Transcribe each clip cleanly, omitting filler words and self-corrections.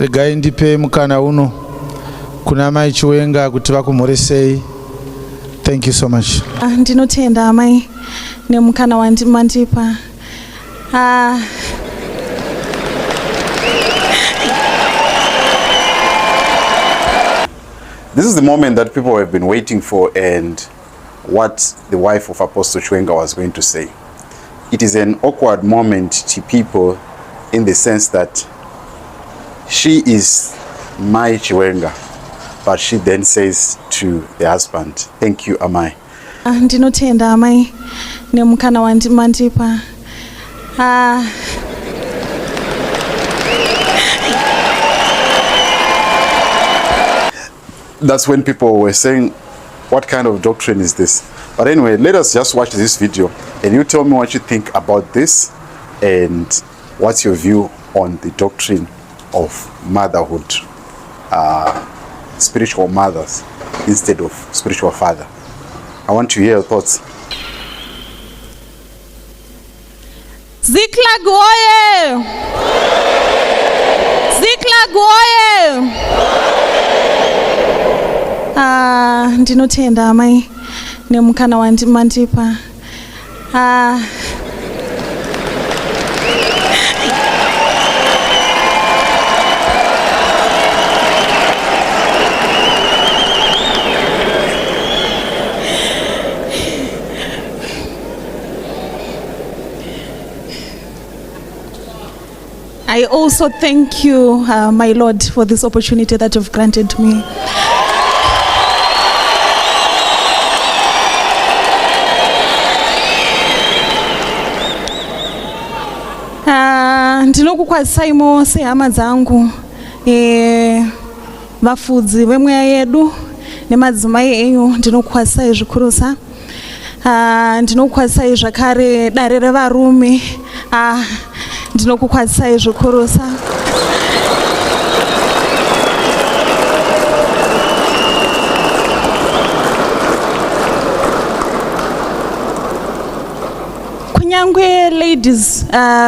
regai ndipe mukana uno kuna mai Chiwenga kuti vakumhoresei. Thank you so much. Ndinotenda mai nemukana wandimandipa. This is the moment that people have been waiting for, and what the wife of Apostle Chiwenga was going to say. It is an awkward moment to people in the sense that she is my Chiwenga, but she then says to the husband, thank you, Amai. Ndinotenda amai nemukana wandimandipa. That's when people were saying, what kind of doctrine is this? But anyway, let us just watch this video and you tell me what you think about this and what's your view on the doctrine of motherhood, spiritual mothers instead of spiritual father. I want to hear your thoughts. Ziklag oye! Ziklag oye! Ndinotenda amai nemukana wandimandipa. I also thank you, my Lord, for this opportunity that you've granted me. Ndinokukwazisai sehama dzangu, vafudzi vemweya yedu nemadzimai enyu, ndinokukwazisai zvikurusa. Ndinokukwazisai zvakare dare revarume, ndinokukwazisai zvikurusa. Kunyangwe ladies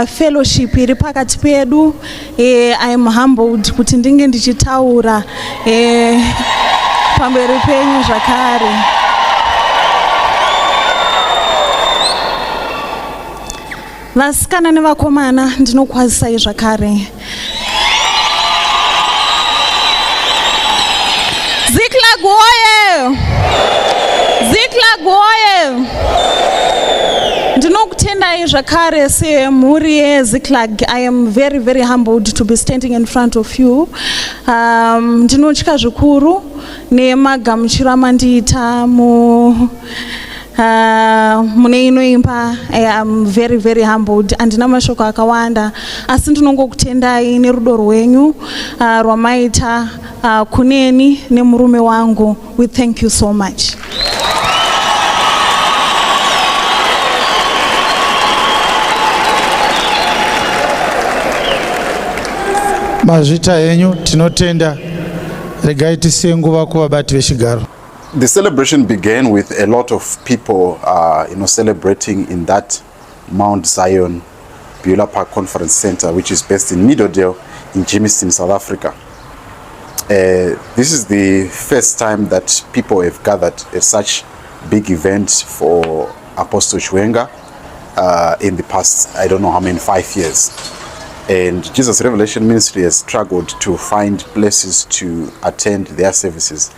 fellowship iri pakati pedu, I am humbled kuti ndinge ndichitaura pamberi penyu zvakare. Vasikana nevakomana, ndinokukwazisai zvakare. Ziklag oye! Ziklag oye! Ndinokutendai zvakare semhuri yeZiklag. I am very, very humbled to be standing in front of you. Ndinotya zvikuru nemagamuchiro amandiita mune ino imba. I am very, very humbled. Andina mashoko akawanda, asi ndinongokutendai nerudo rwenyu rwamaita kuneni nemurume wangu. We thank you so much. Mazvita henyu tinotenda. Regai tisiye nguva kuvabati vechigaro. The celebration began with a lot of people celebrating in that Mount Zion Beulah Park Conference Center, which is based in Middledale in Germiston, South Africa. This is the first time that people have gathered at such big event for Apostle Chiwenga in the past, I don't know how many, 5 years. And Jesus Revelation Ministry has struggled to find places to attend their services.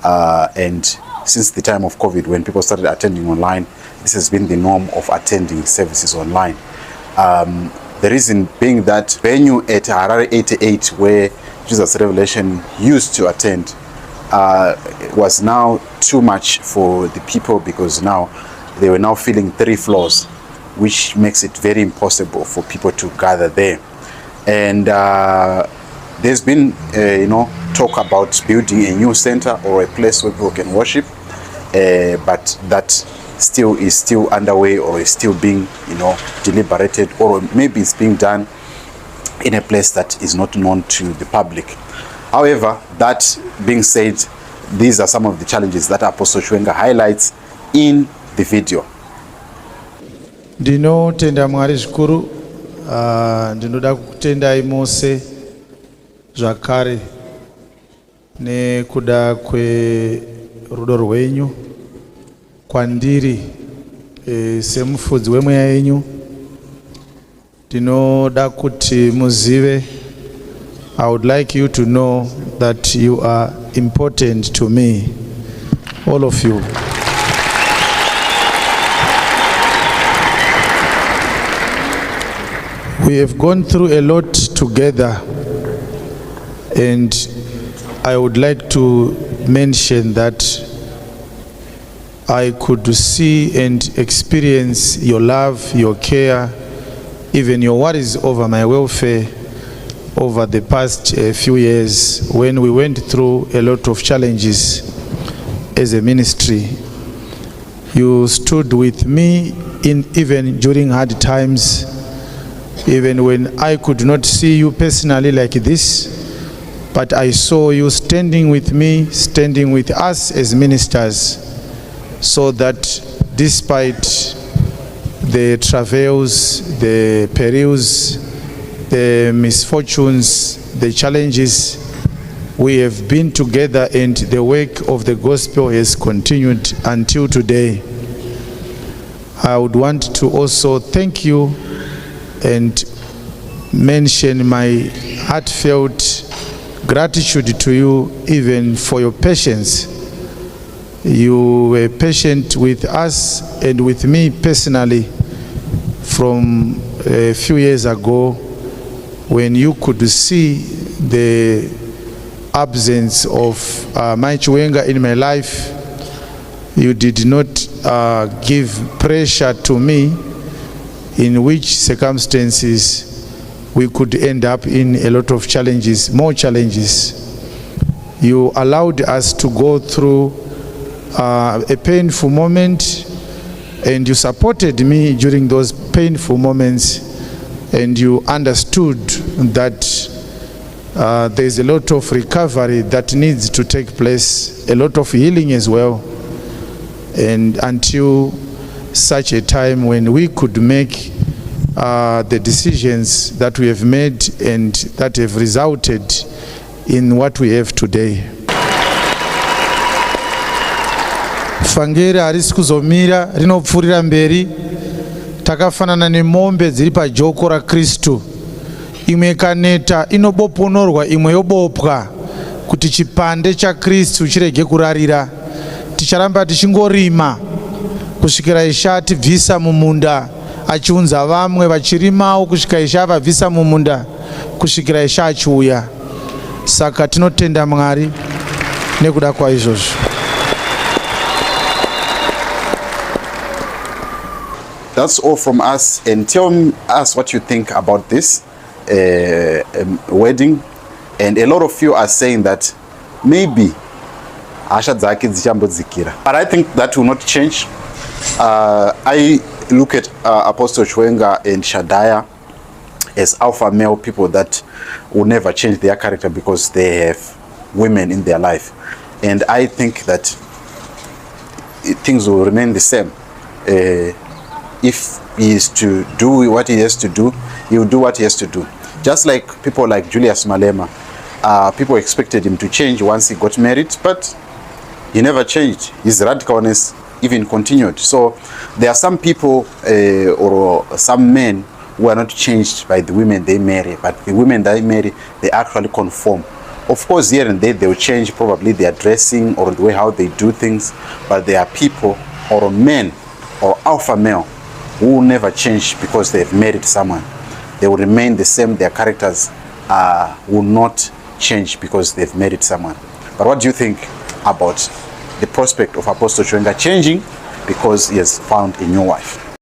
And since the time of COVID, when people started attending online, this has been the norm of attending services online. The reason being that venue at Harare 88, where Jesus Revelation used to attend, was now too much for the people, because now they were now filling 3 floors, which makes it very impossible for people to gather there. And there's been talk about building a new center or a place where people can worship, but that is still underway, or is still being deliberated, or maybe it's being done in a place that is not known to the public. However, that being said, these are some of the challenges that Apostle Chiwenga highlights in the video. Ndinotenda Mwari zvikuru ndinoda kukutendai mose zvakare nekuda kwerudo rwenyu kwandiri semufudzi wemweya yenyu. Ndinoda kuti muzive, I would like you to know that you are important to me, all of you. We have gone through a lot together, and I would like to mention that I could see and experience your love, your care, even your worries over my welfare over the past few years when we went through a lot of challenges as a ministry. You stood with me even during hard times, even when I could not see you personally like this, but I saw you standing with me, standing with us as ministers, so that despite the travails, the perils, the misfortunes, the challenges, we have been together, and the work of the gospel has continued until today. I would want to also thank you and mention my heartfelt gratitude to you even for your patience. You were patient with us and with me personally from a few years ago when you could see the absence of my Chiwenga in my life. You did not give pressure to me in which circumstances we could end up in a lot of challenges, more challenges. You allowed us to go through a painful moment, and you supported me during those painful moments, and you understood that there is a lot of recovery that needs to take place, a lot of healing as well, and until such a time when we could make the decisions that we have made and that have resulted in what we have today. Fangeri harisi kuzomira rinopfuurira mberi. Takafanana nemombe dziri pajoko raKristu. Imwe ikaneta inoboponorwa, imwe yobopwa kuti chipande chaKristu chirege kurarira. Ticharamba tichingorima kusvikira Ishe atibvisa mumunda, achiunza vamwe vachirimawo kusvika Ishe avabvisa mumunda, kusvikira Ishe achiuya. Saka tinotenda Mwari nekuda kwaizvozvo. That's all from us, and tell us what you think about this wedding. And a lot of you are saying that maybe Asha dzake dzichambodzikira, but I think that will not change. I look at Apostle Chiwenga and Shadaya as alpha male people that will never change their character because they have women in their life, and I think that things will remain the same. If he is to do what he has to do, he will do what he has to do. Just like people like Julius Malema, people expected him to change once he got married, but he never changed. His radicalness even continued. So there are some people or some men who are not changed by the women they marry, but the women they marry, they actually conform. Of course, here and there they will change probably their dressing or the way how they do things, but there are people or men or alpha male who will never change because they have married someone. They will remain the same. Their characters will not change because they've married someone. But what do you think about the prospect of Apostle Chiwenga changing because he has found a new wife?